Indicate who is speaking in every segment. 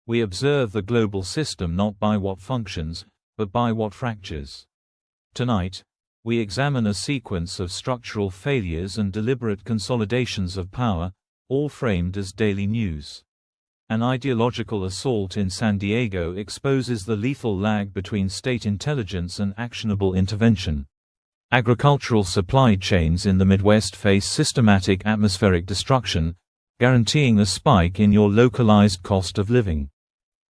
Speaker 1: We observe the global system not by what functions, but by what fractures. Tonight, we examine a sequence of structural failures and deliberate consolidations of power, all framed as daily news. An ideological assault in San Diego exposes the lethal lag between state intelligence and actionable intervention. Agricultural supply chains in the Midwest face systematic atmospheric destruction, guaranteeing a spike in your localized cost of living.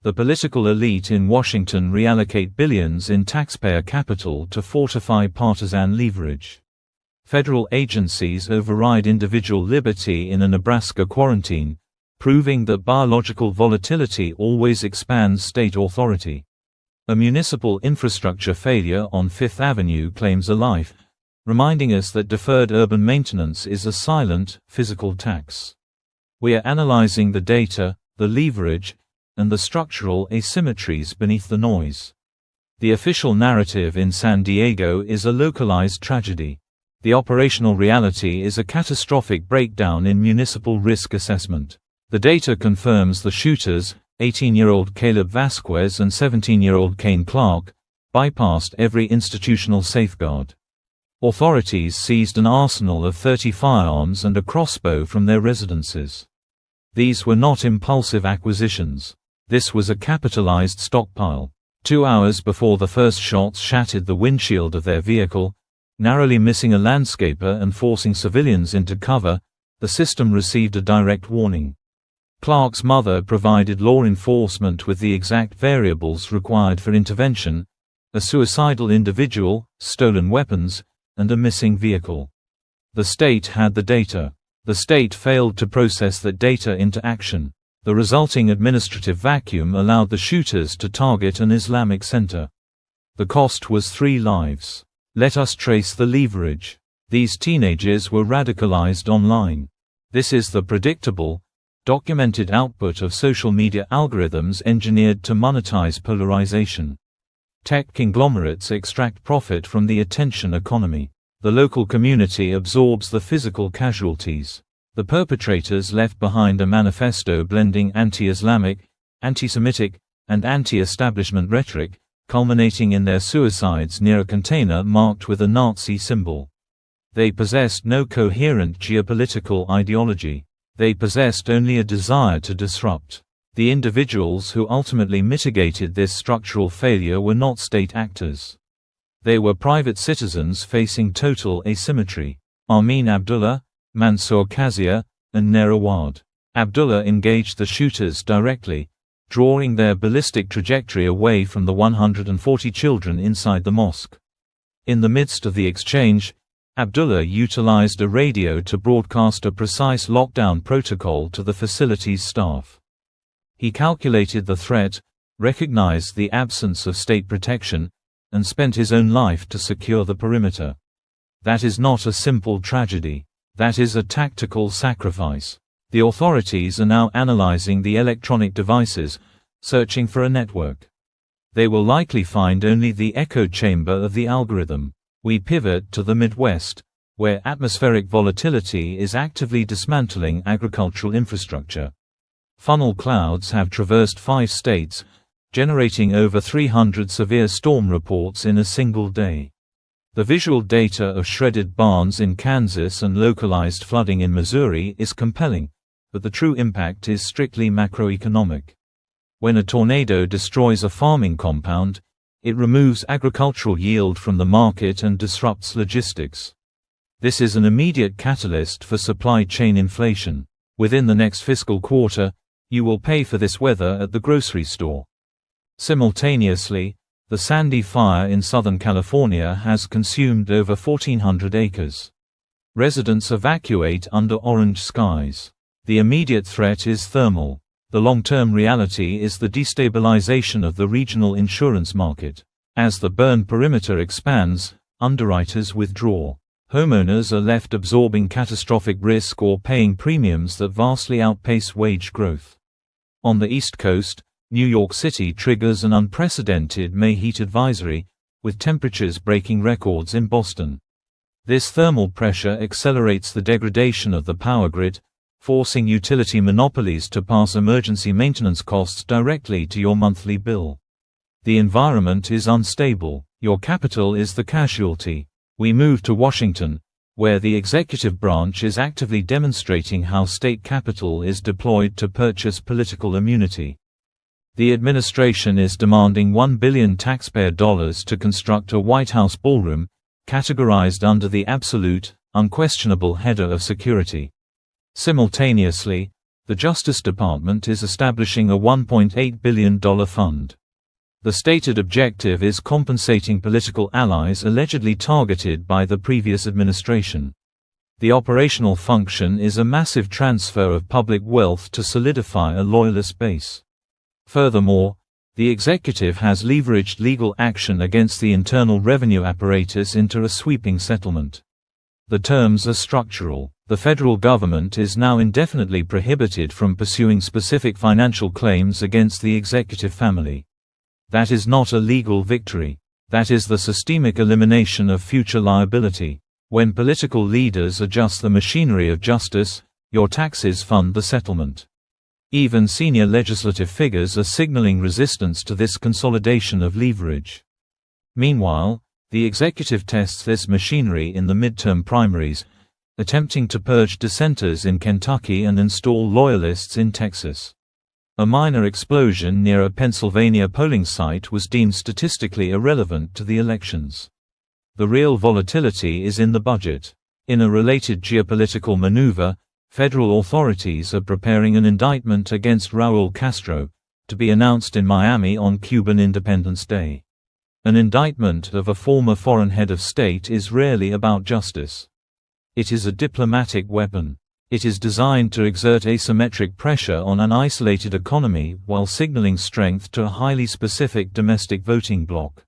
Speaker 1: The political elite in Washington reallocate billions in taxpayer capital to fortify partisan leverage. Federal agencies override individual liberty in a Nebraska quarantine, proving that biological volatility always expands state authority. A municipal infrastructure failure on Fifth Avenue claims a life, reminding us that deferred urban maintenance is a silent, physical tax. We are analyzing the data, the leverage, and the structural asymmetries beneath the noise. The official narrative in San Diego is a localized tragedy. The operational reality is a catastrophic breakdown in municipal risk assessment. The data confirms the shooters, 18-year-old Caleb Vasquez and 17-year-old Kane Clark, bypassed every institutional safeguard. Authorities seized an arsenal of 30 firearms and a crossbow from their residences. These were not impulsive acquisitions. This was a capitalized stockpile. 2 hours before the first shots shattered the windshield of their vehicle, narrowly missing a landscaper and forcing civilians into cover, the system received a direct warning. Clark's mother provided law enforcement with the exact variables required for intervention: a suicidal individual, stolen weapons, and a missing vehicle. The state had the data. The state failed to process that data into action. The resulting administrative vacuum allowed the shooters to target an Islamic center. The cost was 3 lives. Let us trace the leverage. These teenagers were radicalized online. This is the predictable, documented output of social media algorithms engineered to monetize polarization. Tech conglomerates extract profit from the attention economy. The local community absorbs the physical casualties. The perpetrators left behind a manifesto blending anti-Islamic, anti-Semitic, and anti-establishment rhetoric, culminating in their suicides near a container marked with a Nazi symbol. They possessed no coherent geopolitical ideology. They possessed only a desire to disrupt. The individuals who ultimately mitigated this structural failure were not state actors. They were private citizens facing total asymmetry. Amin Abdullah, Mansour Kazia, and Nair Awad. Abdullah engaged the shooters directly, drawing their ballistic trajectory away from the 140 children inside the mosque. In the midst of the exchange, Abdullah utilized a radio to broadcast a precise lockdown protocol to the facility's staff. He calculated the threat, recognized the absence of state protection, and spent his own life to secure the perimeter. That is not a simple tragedy. That is a tactical sacrifice. The authorities are now analyzing the electronic devices, searching for a network. They will likely find only the echo chamber of the algorithm. We pivot to the Midwest, where atmospheric volatility is actively dismantling agricultural infrastructure. Funnel clouds have traversed 5 states, generating over 300 severe storm reports in a single day. The visual data of shredded barns in Kansas and localized flooding in Missouri is compelling, but the true impact is strictly macroeconomic. When a tornado destroys a farming compound, it removes agricultural yield from the market and disrupts logistics. This is an immediate catalyst for supply chain inflation. Within the next fiscal quarter, you will pay for this weather at the grocery store. Simultaneously, the Sandy fire in Southern California has consumed over 1,400 acres. Residents evacuate under orange skies. The immediate threat is thermal. The long-term reality is the destabilization of the regional insurance market. As the burn perimeter expands, underwriters withdraw. Homeowners are left absorbing catastrophic risk or paying premiums that vastly outpace wage growth. On the East Coast, New York City triggers an unprecedented May heat advisory, with temperatures breaking records in Boston. This thermal pressure accelerates the degradation of the power grid, forcing utility monopolies to pass emergency maintenance costs directly to your monthly bill. The environment is unstable. Your capital is the casualty. We move to Washington, where the executive branch is actively demonstrating how state capital is deployed to purchase political immunity. The administration is demanding $1 billion taxpayer dollars to construct a White House ballroom, categorized under the absolute, unquestionable header of security. Simultaneously, the Justice Department is establishing a $1.8 billion fund. The stated objective is compensating political allies allegedly targeted by the previous administration. The operational function is a massive transfer of public wealth to solidify a loyalist base. Furthermore, the executive has leveraged legal action against the Internal Revenue apparatus into a sweeping settlement. The terms are structural. The federal government is now indefinitely prohibited from pursuing specific financial claims against the executive family. That is not a legal victory. That is the systemic elimination of future liability. When political leaders adjust the machinery of justice, your taxes fund the settlement. Even senior legislative figures are signaling resistance to this consolidation of leverage. Meanwhile, the executive tests this machinery in the midterm primaries, attempting to purge dissenters in Kentucky and install loyalists in Texas. A minor explosion near a Pennsylvania polling site was deemed statistically irrelevant to the elections. The real volatility is in the budget. In a related geopolitical maneuver, federal authorities are preparing an indictment against Raúl Castro, to be announced in Miami on Cuban Independence Day. An indictment of a former foreign head of state is rarely about justice. It is a diplomatic weapon. It is designed to exert asymmetric pressure on an isolated economy while signaling strength to a highly specific domestic voting bloc.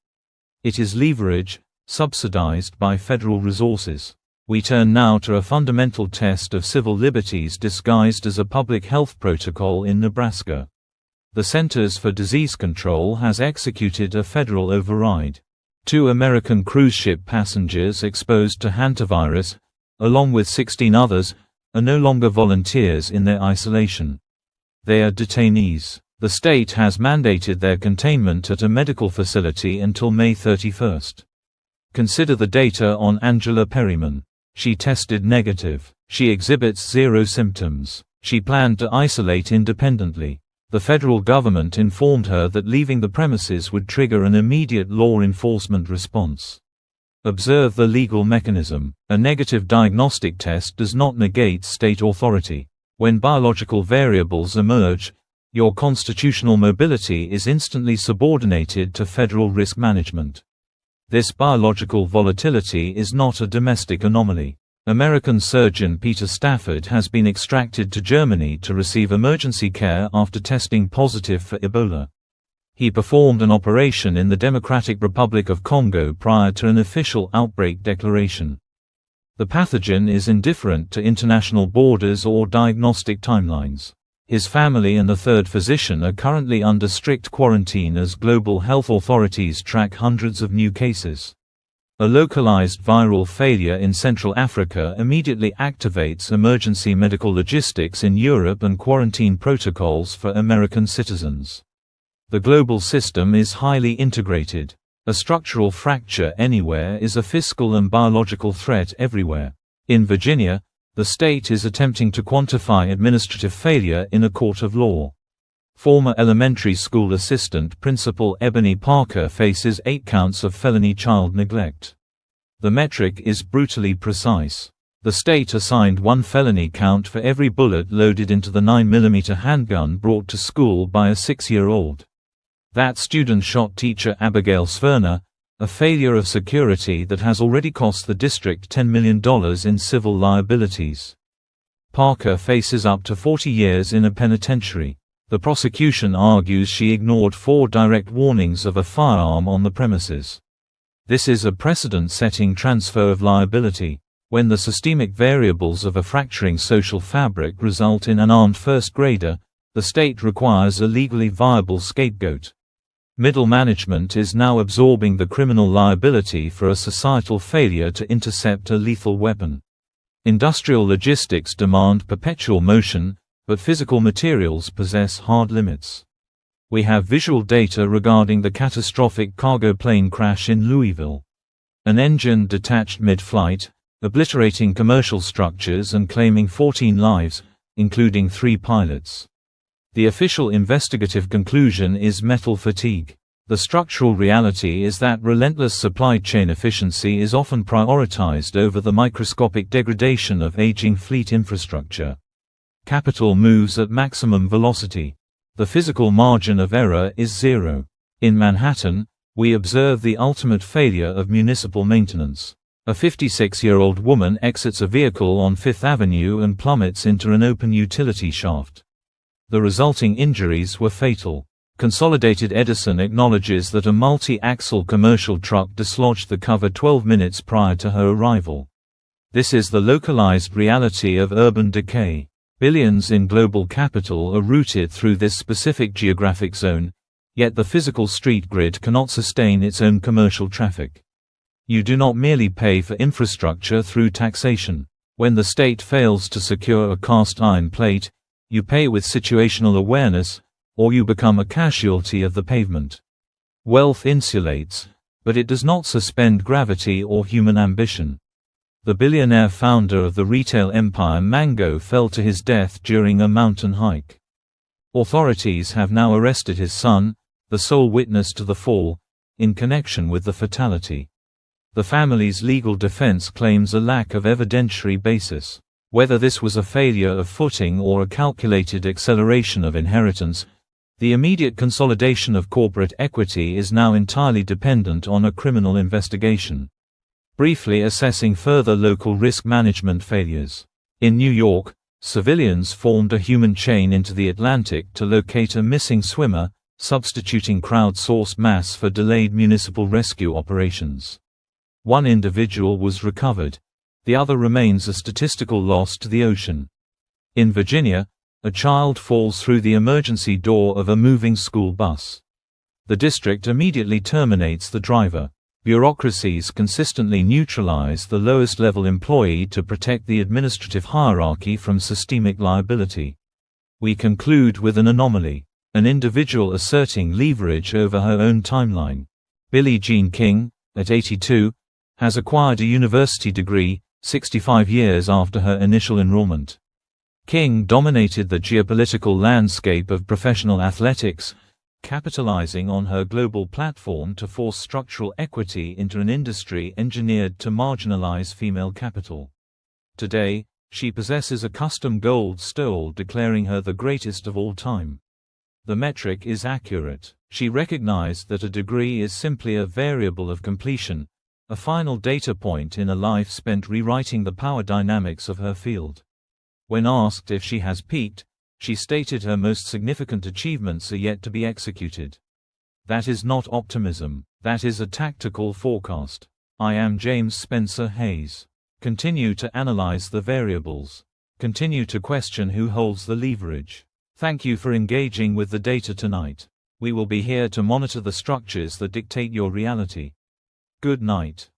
Speaker 1: It is leverage, subsidized by federal resources. We turn now to a fundamental test of civil liberties disguised as a public health protocol in Nebraska. The Centers for Disease Control has executed a federal override. 2 American cruise ship passengers exposed to Hantavirus, along with 16 others, are no longer volunteers in their isolation. They are detainees. The state has mandated their containment at a medical facility until May 31. Consider the data on Angela Perryman. She tested negative. She exhibits 0 symptoms. She planned to isolate independently. The federal government informed her that leaving the premises would trigger an immediate law enforcement response. Observe the legal mechanism. A negative diagnostic test does not negate state authority. When biological variables emerge, your constitutional mobility is instantly subordinated to federal risk management. This biological volatility is not a domestic anomaly. American surgeon Peter Stafford has been extracted to Germany to receive emergency care after testing positive for Ebola. He performed an operation in the Democratic Republic of Congo prior to an official outbreak declaration. The pathogen is indifferent to international borders or diagnostic timelines. His family and a third physician are currently under strict quarantine as global health authorities track hundreds of new cases. A localized viral failure in Central Africa immediately activates emergency medical logistics in Europe and quarantine protocols for American citizens. The global system is highly integrated. A structural fracture anywhere is a fiscal and biological threat everywhere. In Virginia, the state is attempting to quantify administrative failure in a court of law. Former elementary school assistant principal Ebony Parker faces 8 counts of felony child neglect. The metric is brutally precise. The state assigned 1 felony count for every bullet loaded into the 9mm handgun brought to school by a 6-year-old. That student shot teacher Abigail Sverner, a failure of security that has already cost the district $10 million in civil liabilities. Parker faces up to 40 years in a penitentiary. The prosecution argues she ignored 4 direct warnings of a firearm on the premises. This is a precedent-setting transfer of liability. When the systemic variables of a fracturing social fabric result in an armed first grader, the state requires a legally viable scapegoat. Middle management is now absorbing the criminal liability for a societal failure to intercept a lethal weapon. Industrial logistics demand perpetual motion, but physical materials possess hard limits. We have visual data regarding the catastrophic cargo plane crash in Louisville. An engine detached mid-flight, obliterating commercial structures and claiming 14 lives, including 3 pilots. The official investigative conclusion is metal fatigue. The structural reality is that relentless supply chain efficiency is often prioritized over the microscopic degradation of aging fleet infrastructure. Capital moves at maximum velocity. The physical margin of error is zero. In Manhattan, we observe the ultimate failure of municipal maintenance. A 56-year-old woman exits a vehicle on Fifth Avenue and plummets into an open utility shaft. The resulting injuries were fatal. Consolidated Edison acknowledges that a multi-axle commercial truck dislodged the cover 12 minutes prior to her arrival. This is the localized reality of urban decay. Billions in global capital are routed through this specific geographic zone, yet the physical street grid cannot sustain its own commercial traffic. You do not merely pay for infrastructure through taxation. When the state fails to secure a cast iron plate, you pay with situational awareness, or you become a casualty of the pavement. Wealth insulates, but it does not suspend gravity or human ambition. The billionaire founder of the retail empire Mango fell to his death during a mountain hike. Authorities have now arrested his son, the sole witness to the fall, in connection with the fatality. The family's legal defense claims a lack of evidentiary basis. Whether this was a failure of footing or a calculated acceleration of inheritance, the immediate consolidation of corporate equity is now entirely dependent on a criminal investigation. Briefly assessing further local risk management failures. In New York, civilians formed a human chain into the Atlantic to locate a missing swimmer, substituting crowd-sourced mass for delayed municipal rescue operations. One individual was recovered. The other remains a statistical loss to the ocean. In Virginia, a child falls through the emergency door of a moving school bus. The district immediately terminates the driver. Bureaucracies consistently neutralize the lowest-level employee to protect the administrative hierarchy from systemic liability. We conclude with an anomaly. An individual asserting leverage over her own timeline. Billie Jean King, at 82, has acquired a university degree, 65 years after her initial enrollment. King dominated the geopolitical landscape of professional athletics, capitalizing on her global platform to force structural equity into an industry engineered to marginalize female capital. Today, she possesses a custom gold stole declaring her the greatest of all time. The metric is accurate. She recognized that a degree is simply a variable of completion, a final data point in a life spent rewriting the power dynamics of her field. When asked if she has peaked, she stated her most significant achievements are yet to be executed. That is not optimism, that is a tactical forecast. I am James Spencer Hayes. Continue to analyze the variables. Continue to question who holds the leverage. Thank you for engaging with the data tonight. We will be here to monitor the structures that dictate your reality. Good night.